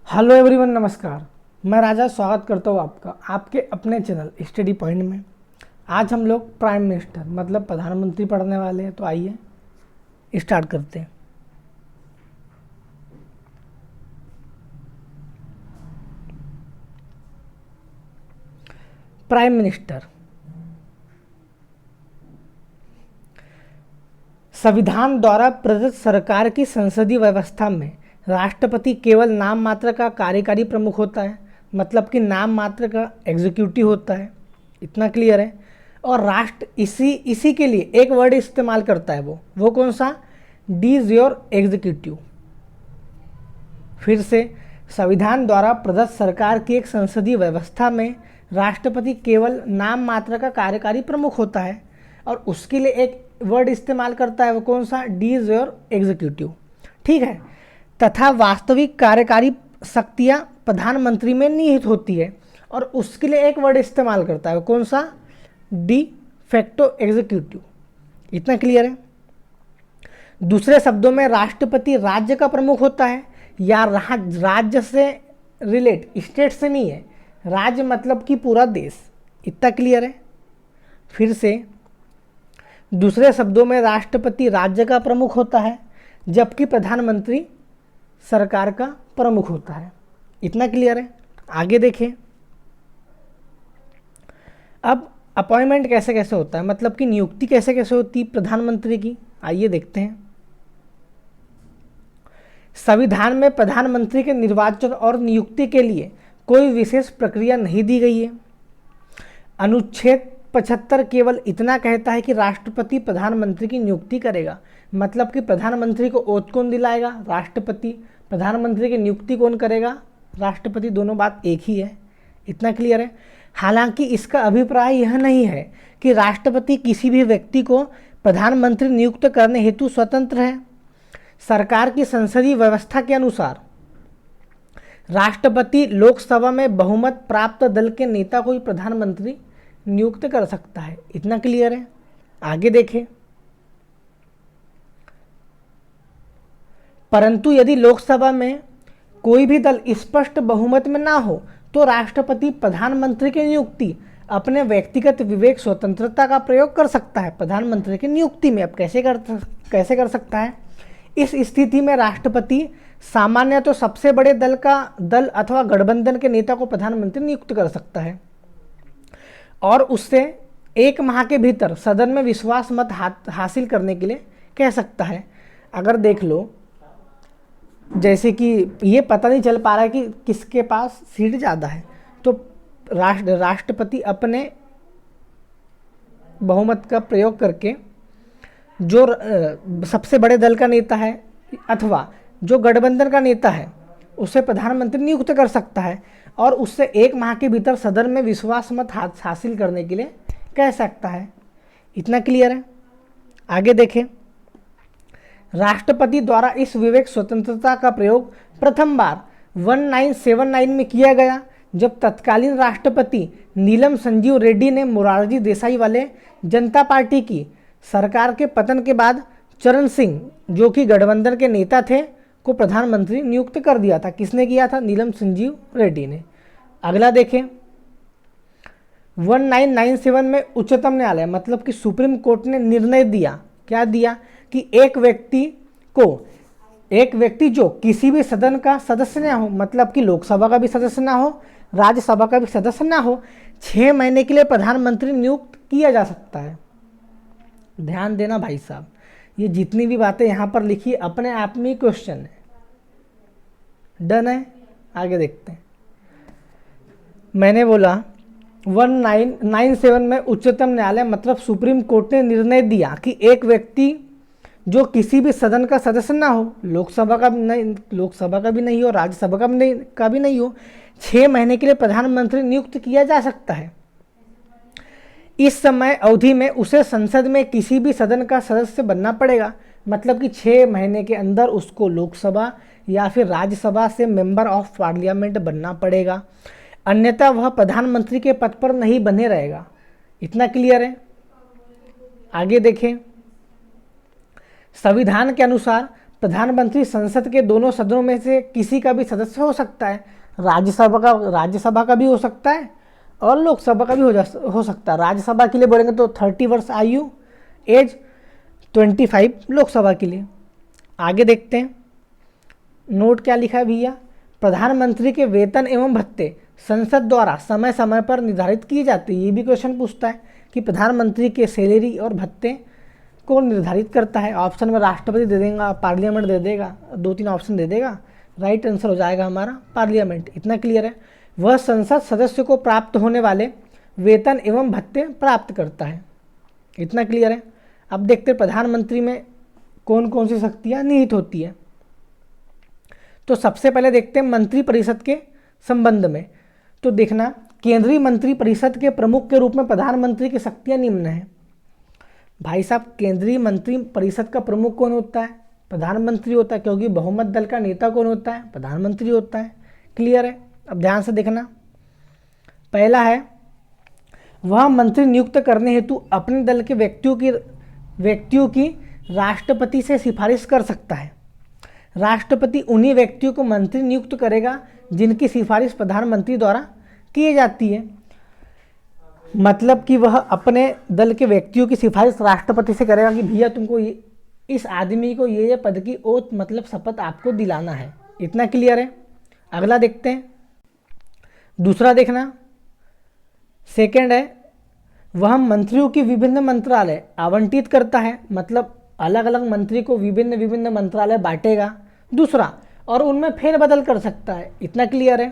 Hello everyone, नमस्कार। मैं राजा स्वागत करता हूँ आपका आपके अपने चैनल स्टडी पॉइंट में। आज हम लोग प्राइम मिनिस्टर मतलब प्रधानमंत्री पढ़ने वाले हैं, तो आइए स्टार्ट करते हैं। प्राइम मिनिस्टर संविधान द्वारा प्रदत्त सरकार की संसदीय व्यवस्था में राष्ट्रपति केवल नाम मात्र का कार्यकारी प्रमुख होता है, मतलब कि नाम मात्र का एग्जीक्यूटिव होता है। इतना क्लियर है। और राष्ट्र इसी के लिए एक वर्ड इस्तेमाल करता है, वो कौन सा? D is your executive. फिर से, संविधान द्वारा प्रदत्त सरकार की एक संसदीय व्यवस्था में राष्ट्रपति केवल नाम मात्र का कार्यकारी प्रमुख होता है और उसके लिए एक वर्ड इस्तेमाल करता है, वो कौन सा? D is your executive. ठीक है। तथा वास्तविक कार्यकारी शक्तियां प्रधानमंत्री में निहित होती है और उसके लिए एक वर्ड इस्तेमाल करता है, वो कौन सा? De facto executive. इतना क्लियर है। दूसरे शब्दों में राष्ट्रपति राज्य का प्रमुख होता है या राज्य से रिलेट, स्टेट से नहीं है। राज्य मतलब कि पूरा देश। इतना क्लियर है। फिर से, दूसरे शब्दों में राष्ट्रपति राज्य का प्रमुख होता है जबकि प्रधानमंत्री सरकार का प्रमुख होता है। इतना क्लियर है। आगे देखें। अब अपॉइंटमेंट कैसे कैसे होता है, मतलब कि नियुक्ति कैसे कैसे होती है प्रधानमंत्री की, आइए देखते हैं। संविधान में प्रधानमंत्री के निर्वाचन और नियुक्ति के लिए कोई विशेष प्रक्रिया नहीं दी गई है। अनुच्छेद 75 केवल इतना कहता है कि राष्ट्रपति प्रधानमंत्री की नियुक्ति करेगा, मतलब कि प्रधानमंत्री को ओथ कौन दिलाएगा? राष्ट्रपति। प्रधानमंत्री की नियुक्ति कौन करेगा? राष्ट्रपति। दोनों बात एक ही है। इतना क्लियर है। हालांकि इसका अभिप्राय यह नहीं है कि राष्ट्रपति किसी भी व्यक्ति को प्रधानमंत्री नियुक्त करने हेतु स्वतंत्र है। सरकार की संसदीय व्यवस्था के अनुसार राष्ट्रपति लोकसभा में बहुमत प्राप्त दल के नेता को ही प्रधानमंत्री नियुक्त कर सकता है। इतना क्लियर है। आगे देखें। परंतु यदि लोकसभा में कोई भी दल स्पष्ट बहुमत में ना हो तो राष्ट्रपति प्रधानमंत्री की नियुक्ति अपने व्यक्तिगत विवेक स्वतंत्रता का प्रयोग कर सकता है प्रधानमंत्री की नियुक्ति में। अब कैसे कर सकता है? इस स्थिति में राष्ट्रपति सामान्य तो सबसे बड़े दल अथवा गठबंधन के नेता को प्रधानमंत्री नियुक्त कर सकता है और उससे 1 माह के भीतर सदन में विश्वास मत हासिल करने के लिए कह सकता है। अगर देख लो, जैसे कि ये पता नहीं चल पा रहा है कि किसके पास सीट ज़्यादा है, तो राष्ट्रपति अपने बहुमत का प्रयोग करके जो सबसे बड़े दल का नेता है अथवा जो गठबंधन का नेता है उसे प्रधानमंत्री नियुक्त कर सकता है और उससे 1 माह के भीतर सदन में विश्वास मत हासिल करने के लिए कह सकता है। इतना क्लियर है। आगे देखें। राष्ट्रपति द्वारा इस विवेक स्वतंत्रता का प्रयोग प्रथम बार 1979 में किया गया जब तत्कालीन राष्ट्रपति नीलम संजीव रेड्डी ने मोरारजी देसाई वाले जनता पार्टी की सरकार के पतन के बाद चरण सिंह, जो कि गठबंधन के नेता थे, को प्रधानमंत्री नियुक्त कर दिया था। किसने किया था? नीलम संजीव रेड्डी ने। अगला देखें। 1997 में उच्चतम न्यायालय मतलब कि सुप्रीम कोर्ट ने निर्णय दिया। क्या दिया? कि एक व्यक्ति जो किसी भी सदन का सदस्य ना हो, मतलब कि लोकसभा का भी सदस्य ना हो, राज्यसभा का भी सदस्य ना हो, 6 महीने के लिए प्रधानमंत्री नियुक्त किया जा सकता है। ध्यान देना भाई साहब, ये जितनी भी बातें यहाँ पर लिखी अपने आप में क्वेश्चन है। डन है। आगे देखते हैं। मैंने बोला 1997 में उच्चतम न्यायालय मतलब सुप्रीम कोर्ट ने निर्णय दिया कि एक व्यक्ति जो किसी भी सदन का सदस्य ना हो, लोकसभा का भी नहीं हो, राज्यसभा का भी नहीं हो, 6 महीने के लिए प्रधानमंत्री नियुक्त किया जा सकता है। इस समय अवधि में उसे संसद में किसी भी सदन का सदस्य बनना पड़ेगा, मतलब कि 6 महीने के अंदर उसको लोकसभा या फिर राज्यसभा से मेंबर ऑफ पार्लियामेंट बनना पड़ेगा, अन्यथा वह प्रधानमंत्री के पद पर नहीं बने रहेगा। इतना क्लियर है। आगे देखें। संविधान के अनुसार प्रधानमंत्री संसद के दोनों सदनों में से किसी का भी सदस्य हो सकता है। राज्यसभा का भी हो सकता है और लोकसभा का भी हो सकता है। राज्यसभा के लिए बोलेंगे तो 30 वर्ष आयु, एज 25 लोकसभा के लिए। आगे देखते हैं, नोट क्या लिखा है भैया। प्रधानमंत्री के वेतन एवं भत्ते संसद द्वारा समय समय पर निर्धारित किए जाते हैं। ये भी क्वेश्चन पूछता है कि प्रधानमंत्री के सैलरी और भत्ते को निर्धारित करता है। ऑप्शन में राष्ट्रपति दे देगा, पार्लियामेंट दे देगा, 2-3 ऑप्शन दे देगा। राइट आंसर हो जाएगा हमारा पार्लियामेंट। इतना क्लियर है। वह संसद सदस्य को प्राप्त होने वाले वेतन एवं भत्ते प्राप्त करता है। इतना क्लियर है। अब देखते हैं प्रधानमंत्री में कौन कौन सी शक्तियाँ निहित होती है। तो सबसे पहले देखते हैं मंत्रिपरिषद के संबंध में। तो देखना, केंद्रीय मंत्रिपरिषद के प्रमुख के रूप में प्रधानमंत्री की शक्तियाँ निम्न हैं। भाई साहब, केंद्रीय मंत्रिपरिषद का प्रमुख कौन होता है? प्रधानमंत्री होता है, क्योंकि बहुमत दल का नेता कौन होता है? प्रधानमंत्री होता है। क्लियर है। अब ध्यान से देखना, पहला है वह मंत्री नियुक्त करने हेतु अपने दल के व्यक्तियों की राष्ट्रपति से सिफारिश कर सकता है। राष्ट्रपति उन्हीं व्यक्तियों को मंत्री नियुक्त करेगा जिनकी सिफारिश प्रधानमंत्री द्वारा की जाती है। मतलब कि वह अपने दल के व्यक्तियों की सिफारिश राष्ट्रपति से करेगा कि भैया तुमको इस आदमी को ये पद की ओथ मतलब शपथ आपको दिलाना है। इतना क्लियर है। अगला देखते हैं, दूसरा देखना, सेकंड है वह मंत्रियों की विभिन्न मंत्रालय आवंटित करता है। मतलब अलग अलग मंत्री को विभिन्न विभिन्न मंत्रालय बांटेगा। दूसरा, और उनमें फेरबदल कर सकता है। इतना क्लियर है।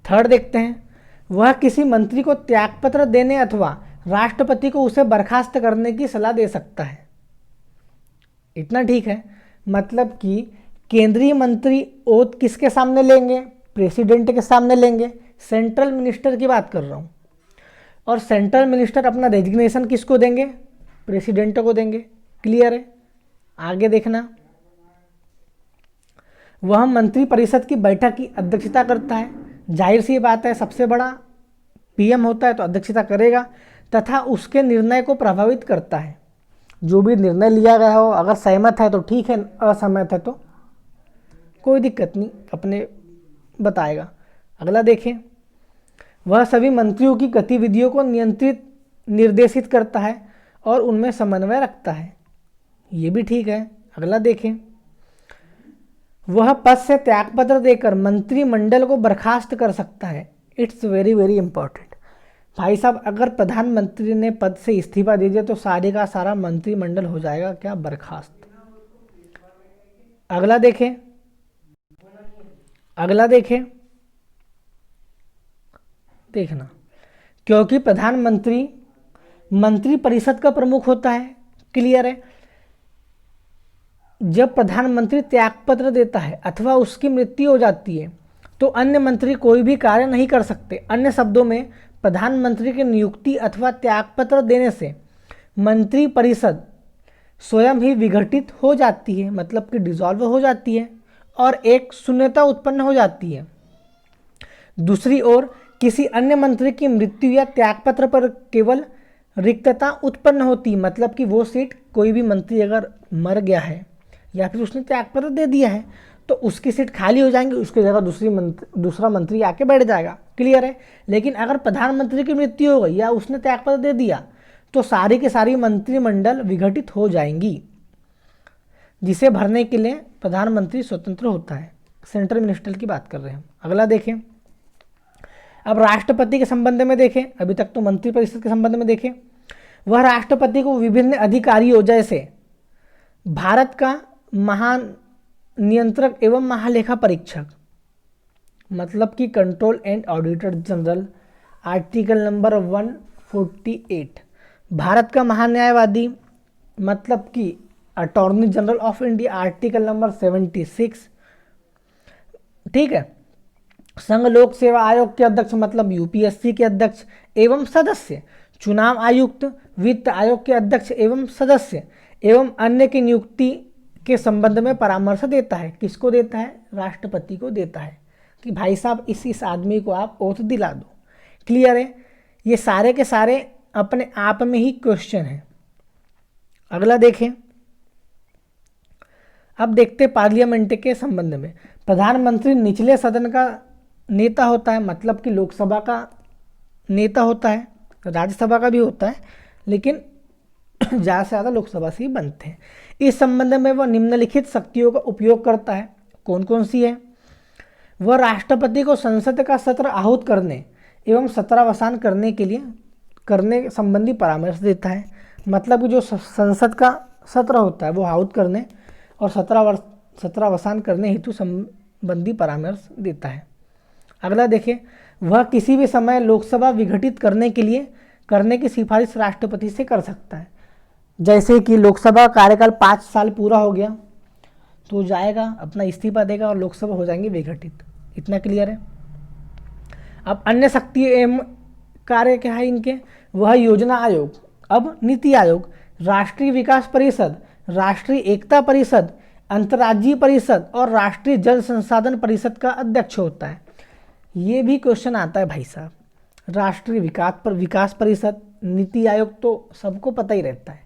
थर्ड देखते हैं, वह किसी मंत्री को त्यागपत्र देने अथवा राष्ट्रपति को उसे बर्खास्त करने की सलाह दे सकता है। इतना ठीक है। मतलब कि केंद्रीय मंत्री ओथ किसके सामने लेंगे? प्रेसिडेंट के सामने लेंगे। सेंट्रल मिनिस्टर की बात कर रहा हूँ। और सेंट्रल मिनिस्टर अपना रेजिग्नेशन किसको देंगे? प्रेसिडेंट को देंगे। क्लियर है। आगे देखना, वह मंत्रिपरिषद की बैठक की अध्यक्षता करता है। जाहिर सी बात है, सबसे बड़ा पीएम होता है तो अध्यक्षता करेगा तथा उसके निर्णय को प्रभावित करता है। जो भी निर्णय लिया गया हो, अगर सहमत है तो ठीक है, असहमत है तो कोई दिक्कत नहीं, अपने बताएगा। अगला देखें, वह सभी मंत्रियों की गतिविधियों को निर्देशित करता है और उनमें समन्वय रखता है। ये भी ठीक है। अगला देखें, वह पद से त्यागपत्र देकर मंत्रिमंडल को बर्खास्त कर सकता है। It's very very important. भाई साहब, अगर प्रधानमंत्री ने पद से इस्तीफा दे दिया तो सारे का सारा मंत्रिमंडल हो जाएगा क्या? बर्खास्त। अगला देखें, देखना, क्योंकि प्रधानमंत्री मंत्रिपरिषद का प्रमुख होता है। क्लियर है। जब प्रधानमंत्री त्यागपत्र देता है अथवा उसकी मृत्यु हो जाती है तो अन्य मंत्री कोई भी कार्य नहीं कर सकते। अन्य शब्दों में, प्रधानमंत्री की नियुक्ति अथवा त्यागपत्र देने से मंत्रिपरिषद स्वयं ही विघटित हो जाती है, मतलब कि डिसॉल्व हो जाती है और एक शून्यता उत्पन्न हो जाती है। दूसरी ओर, किसी अन्य मंत्री की मृत्यु या त्यागपत्र पर केवल रिक्तता उत्पन्न होती, मतलब कि वो सीट, कोई भी मंत्री अगर मर गया है या फिर उसने त्यागपत्र दे दिया है तो उसकी सीट खाली हो जाएंगी, उसकी जगह दूसरा मंत्री आके बैठ जाएगा। क्लियर है। लेकिन अगर प्रधानमंत्री की मृत्यु हो गई या उसने त्यागपत्र दे दिया तो सारी की सारी मंत्रिमंडल विघटित हो जाएंगी, जिसे भरने के लिए प्रधानमंत्री स्वतंत्र होता है। सेंट्रल मिनिस्टर की बात कर रहे हैं। अगला देखें, अब राष्ट्रपति के संबंध में देखें। अभी तक तो मंत्रिपरिषद के संबंध में देखें। वह राष्ट्रपति को विभिन्न अधिकारियों जैसे भारत का महान नियंत्रक एवं महालेखा परीक्षक, मतलब कि control and auditor general, article number 148, Bharat का महान्यायवादी, मतलब कि attorney general of India, article number 76। ठीक है। संघ लोक सेवा आयोग के अध्यक्ष, मतलब यूपीएससी के अध्यक्ष एवं सदस्य, चुनाव आयुक्त, वित्त आयोग के अध्यक्ष एवं सदस्य एवं अन्य की नियुक्ति के संबंध में परामर्श देता है। किसको देता है? राष्ट्रपति को देता है कि भाई साहब इस आदमी को आप ओथ दिला दो। क्लियर है। ये सारे के सारे अपने आप में ही क्वेश्चन है। अगला देखें, अब देखते हैं पार्लियामेंट के संबंध में। प्रधानमंत्री निचले सदन का नेता होता है, मतलब कि लोकसभा का नेता होता है, राज्यसभा का भी होता है, लेकिन ज़्यादा से ज़्यादा लोकसभा से ही बनते हैं। इस संबंध में वह निम्नलिखित शक्तियों का उपयोग करता है। कौन कौन सी है? वह राष्ट्रपति को संसद का सत्र आहूत करने एवं सत्रावसान करने संबंधी परामर्श देता है। मतलब कि जो संसद का सत्र होता है वो आहूत करने और सत्रावसान करने हेतु संबंधी परामर्श देता है। अगला देखें, वह किसी भी समय लोकसभा विघटित करने की सिफारिश राष्ट्रपति से कर सकता है। जैसे कि लोकसभा कार्यकाल 5 साल पूरा हो गया तो जाएगा, अपना इस्तीफा देगा और लोकसभा हो जाएंगे विघटित। इतना क्लियर है। अब अन्य शक्ति एवं कार्य क्या है इनके? वह योजना आयोग, अब नीति आयोग, राष्ट्रीय विकास परिषद, राष्ट्रीय एकता परिषद, अंतर्राज्यीय परिषद और राष्ट्रीय जल संसाधन परिषद का अध्यक्ष होता है। ये भी क्वेश्चन आता है भाई साहब। राष्ट्रीय विकास परिषद, नीति आयोग तो सबको पता ही रहता है।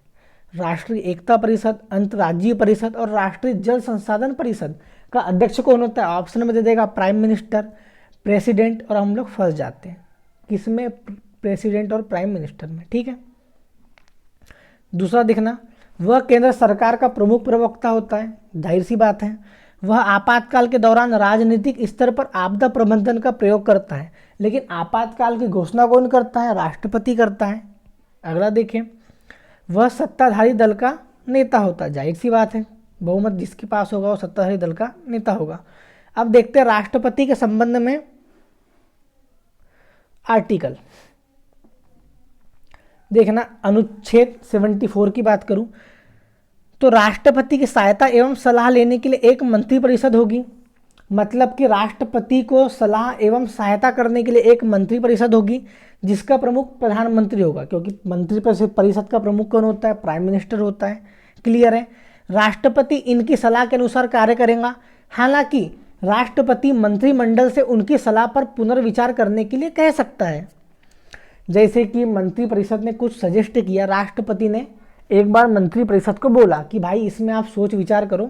राष्ट्रीय एकता परिषद, अंतर्राज्यीय परिषद और राष्ट्रीय जल संसाधन परिषद का अध्यक्ष कौन होता है? ऑप्शन में दे देगा प्राइम मिनिस्टर, प्रेसिडेंट, और हम लोग फंस जाते हैं किसमें? प्रेसिडेंट और प्राइम मिनिस्टर में। ठीक है। दूसरा देखना, वह केंद्र सरकार का प्रमुख प्रवक्ता होता है। जाहिर सी बात है, वह आपातकाल के दौरान राजनीतिक स्तर पर आपदा प्रबंधन का प्रयोग करता है। लेकिन आपातकाल की घोषणा कौन करता है? राष्ट्रपति करता है। अगला देखें, वह सत्ताधारी दल का नेता होता है। जाहिर सी बात है, बहुमत जिसके पास होगा वो सत्ताधारी दल का नेता होगा। अब देखते हैं राष्ट्रपति के संबंध में आर्टिकल। देखना, अनुच्छेद 74 की बात करूं तो राष्ट्रपति की सहायता एवं सलाह लेने के लिए एक मंत्रिपरिषद होगी। मतलब कि राष्ट्रपति को सलाह एवं सहायता करने के लिए एक मंत्रिपरिषद होगी जिसका प्रमुख प्रधानमंत्री होगा, क्योंकि मंत्रिपरिषद का प्रमुख कौन होता है? प्राइम मिनिस्टर होता है। क्लियर है। राष्ट्रपति इनकी सलाह के अनुसार कार्य करेगा। हालांकि राष्ट्रपति मंत्रिमंडल से उनकी सलाह पर पुनर्विचार करने के लिए कह सकता है। जैसे कि मंत्रिपरिषद ने कुछ सजेस्ट किया, राष्ट्रपति ने एक बार मंत्रिपरिषद को बोला कि भाई इसमें आप सोच विचार करो।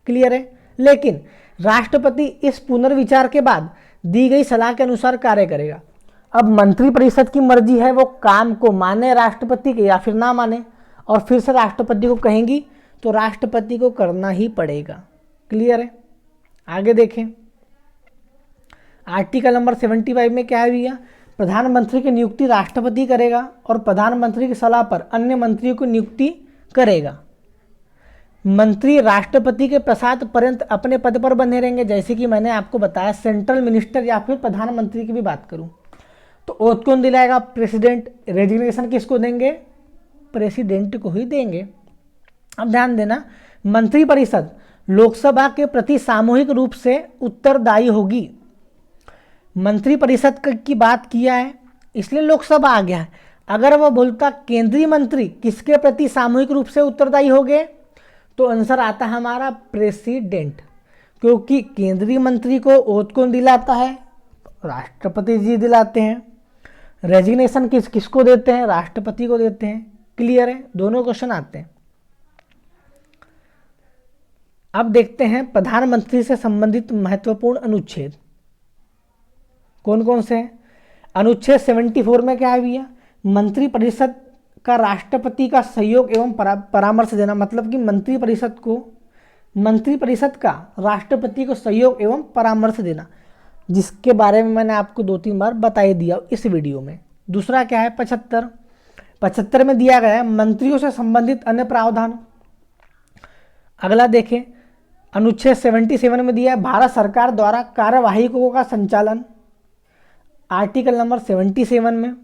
क्लियर है। लेकिन राष्ट्रपति इस पुनर्विचार के बाद दी गई सलाह के अनुसार कार्य करेगा। अब मंत्रिपरिषद की मर्जी है वो काम को माने राष्ट्रपति के या फिर ना माने, और फिर से राष्ट्रपति को कहेंगी तो राष्ट्रपति को करना ही पड़ेगा। क्लियर है। आगे देखें, आर्टिकल नंबर 75 में क्या है भैया? प्रधानमंत्री की नियुक्ति राष्ट्रपति करेगा और प्रधानमंत्री की सलाह पर अन्य मंत्रियों की नियुक्ति करेगा। मंत्री राष्ट्रपति के प्रसाद पर्यंत अपने पद पर बने रहेंगे। जैसे कि मैंने आपको बताया, सेंट्रल मिनिस्टर या फिर प्रधानमंत्री की भी बात करूं तो ओथ कौन दिलाएगा? प्रेसिडेंट। रेजिग्नेशन किसको देंगे? प्रेसिडेंट को ही देंगे। अब ध्यान देना, मंत्रिपरिषद लोकसभा के प्रति सामूहिक रूप से उत्तरदायी होगी। मंत्रिपरिषद की बात किया है इसलिए लोकसभा आ गया है। अगर वह बोलता केंद्रीय मंत्री किसके प्रति सामूहिक रूप से उत्तरदायी होंगे तो आंसर आता है हमारा प्रेसिडेंट, क्योंकि केंद्रीय मंत्री को ओथ कौन दिलाता है? राष्ट्रपति जी दिलाते हैं। रेजिग्नेशन किसको देते हैं? राष्ट्रपति को देते हैं। क्लियर है। दोनों क्वेश्चन आते हैं। अब देखते हैं प्रधानमंत्री से संबंधित महत्वपूर्ण अनुच्छेद कौन कौन से हैं। अनुच्छेद 74 में क्या है भैया? मंत्रिपरिषद का राष्ट्रपति का सहयोग एवं परामर्श देना। मतलब कि मंत्रिपरिषद का राष्ट्रपति को सहयोग एवं परामर्श देना, जिसके बारे में मैंने आपको 2-3 बार बता ही दिया इस वीडियो में। दूसरा क्या है? 75 में दिया गया है मंत्रियों से संबंधित अन्य प्रावधान। अगला देखें, अनुच्छेद 77 में दिया है भारत सरकार द्वारा कार्यवाहिकों का संचालन, आर्टिकल नंबर 77 में।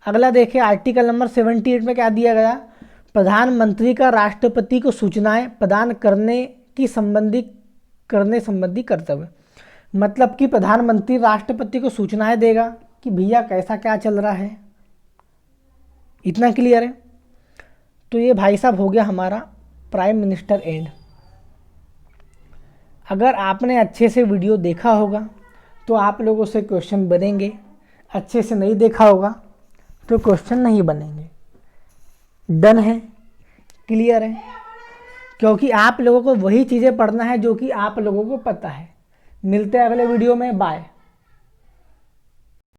अगला देखें, आर्टिकल नंबर 78 में क्या दिया गया? प्रधानमंत्री का राष्ट्रपति को सूचनाएं प्रदान करने संबंधी कर्तव्य। मतलब कि प्रधानमंत्री राष्ट्रपति को सूचनाएं देगा कि भैया कैसा क्या चल रहा है। इतना क्लियर है। तो ये भाई साहब हो गया हमारा प्राइम मिनिस्टर एंड। अगर आपने अच्छे से वीडियो देखा होगा तो आप लोगों से क्वेश्चन बनेंगे, अच्छे से नहीं देखा होगा तो क्वेश्चन नहीं बनेंगे। डन है? क्लियर है? क्योंकि आप लोगों को वही चीज़ें पढ़ना है जो कि आप लोगों को पता है। मिलते हैं अगले वीडियो में, बाय।